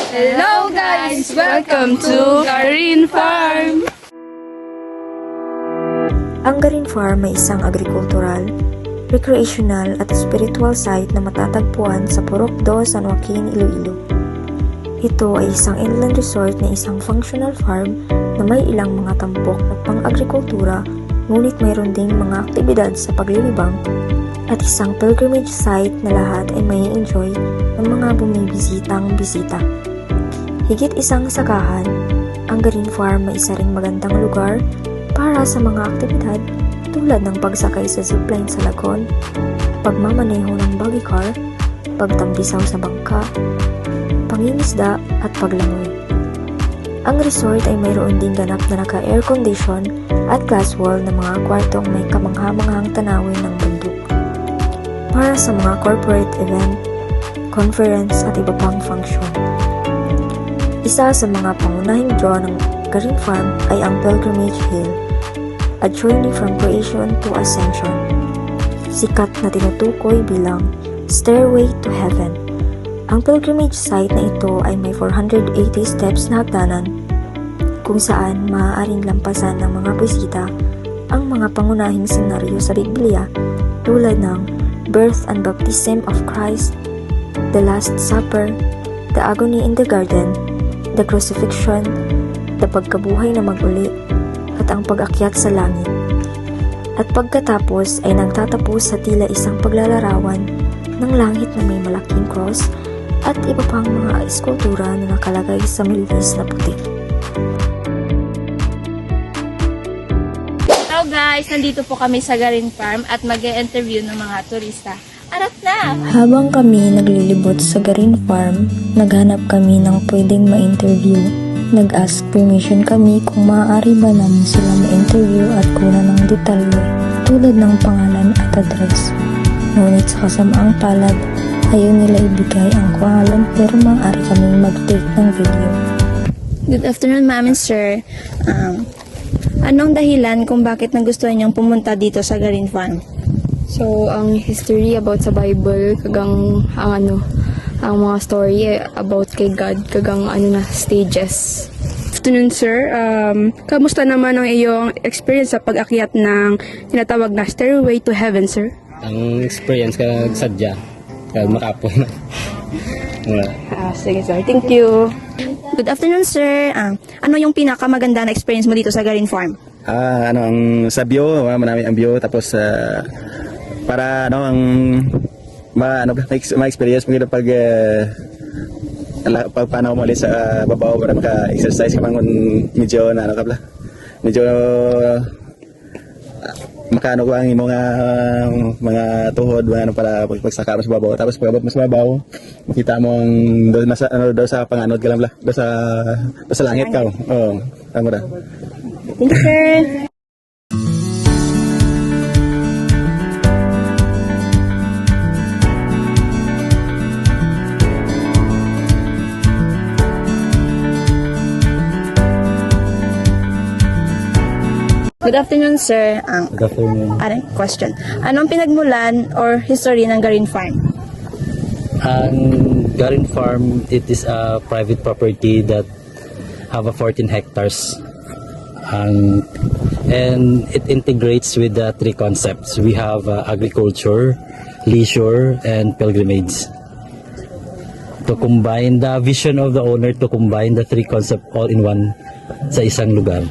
Hello guys! Welcome to Garin Farm! Ang Garin Farm ay isang agrikultural, recreational at spiritual site na matatagpuan sa Purok 2, San Joaquin, Iloilo. Ito ay isang inland resort na isang functional farm na may ilang mga tampok na pang-agrikultura, ngunit mayroon ding mga aktibidad sa paglilibang at isang pilgrimage site na lahat ay may enjoy ng mga bumibisitang bisita. Higit isang sakahan, ang Garin Farm ay isa ring magandang lugar para sa mga aktibidad tulad ng pagsakay sa zipline sa lagon, pagmamaneho ng buggy car, pagtampisaw sa bangka, pangingisda at paglangoy. Ang resort ay mayroon din ganap na naka-air condition at glass wall na mga kwartong may kamangha-manghang tanawin ng bundok. Para sa mga corporate event, conference at iba pang function. Isa sa mga pangunahing draw ng Garin Farm ay ang Pilgrimage Hill, a journey from creation to ascension. Sikat na tinutukoy bilang Stairway to Heaven. Ang pilgrimage site na ito ay may 480 steps na hagdanan kung saan maaaring lampasan ng mga bisita ang mga pangunahing senaryo sa Biblia tulad ng birth and baptism of Christ, the Last Supper, the agony in the garden, the crucifixion, the pagkabuhay na maguli, at ang pag-akyat sa langit. At pagkatapos ay nagtatapos sa tila isang paglalarawan ng langit na may malaking cross at iba pang mga eskultura na nakalagay sa malinis na puti. Hello guys! Nandito po kami sa Garin Farm at mag-e-interview ng mga turista. Arat na! Habang kami naglilibot sa Garin Farm, naghanap kami ng pwedeng ma-interview. Nag-ask permission kami kung maaari ba namin sila ma-interview at kunan ng detalye tulad ng pangalan at address. Ngunit sa kasamaang palad, ayaw nila ibigay ang pangalan pero maaari kaming mag-take ng video. Good afternoon, ma'am and sir. Anong dahilan kung bakit nagustuhan niyong pumunta dito sa Garin Farm? So, ang history about sa Bible, kagang ang mga story about kay God, kagang stages. Afternoon, sir. Kamusta naman ang iyong experience sa pag-akyat ng tinatawag na Stairway to Heaven, sir? Ang experience ka sadya, ka makapon. Wala. Sige, sir. Thank you. Good afternoon, sir. Ano yung pinakamaganda na experience mo dito sa Garin Farm? Ang sa bio, marami ang bio tapos para ma-experience mo gito pag paano mo ulit sa babaw para maka-exercise ka man medyo medyo makano ko ang mga tuhod para pagsaka mo sa babaw tapos pag mas babaw kita mo ang do sa panganod ka lang do sa langit ka tama ra. Thank you, sir. Good afternoon, sir. Good afternoon. Question. Anong pinagmulan or history ng Garin Farm? Ang Garin Farm, it is a private property that have a 14 hectares. And it integrates with the three concepts. We have agriculture, leisure, and pilgrimage. To combine the vision of the owner to combine the three concepts all in one sa isang lugar.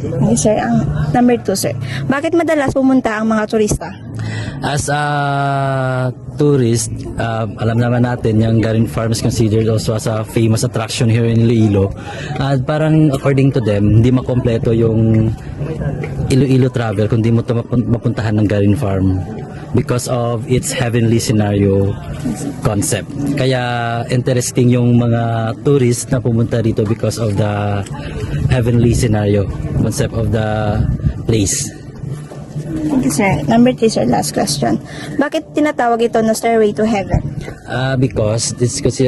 Okay, sir. Ang number 2, sir. Bakit madalas pumunta ang mga turista? As a tourist, alam naman natin yung Garin Farm is considered also as a famous attraction here in Iloilo. At parang according to them, hindi makompleto yung Iloilo travel kung di mo ito mapuntahan ng Garin Farm because of its heavenly scenario concept. Kaya interesting yung mga tourists na pumunta dito because of the heavenly scenario concept of the place. Thank you, sir. Number 3, sir. Last question. Bakit tinatawag ito na Stairway to Heaven? Because this kasi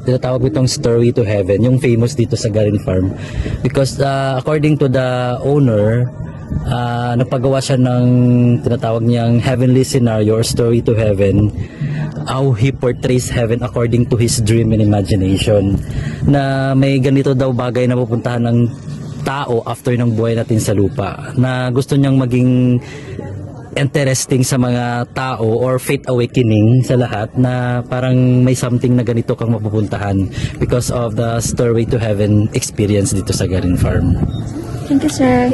tinatawag itong Stairway to Heaven, yung famous dito sa Garin Farm. Because according to the owner, Napagawa siya ng tinatawag niyang heavenly scenario or story to heaven, how he portrays heaven according to his dream and imagination, na may ganito daw bagay na pupuntahan ng tao after ng buhay natin sa lupa, na gusto niyang maging interesting sa mga tao or faith awakening sa lahat, na parang may something na ganito kang mapupuntahan because of the Stairway to Heaven experience dito sa Garin Farm. Thank you, sir.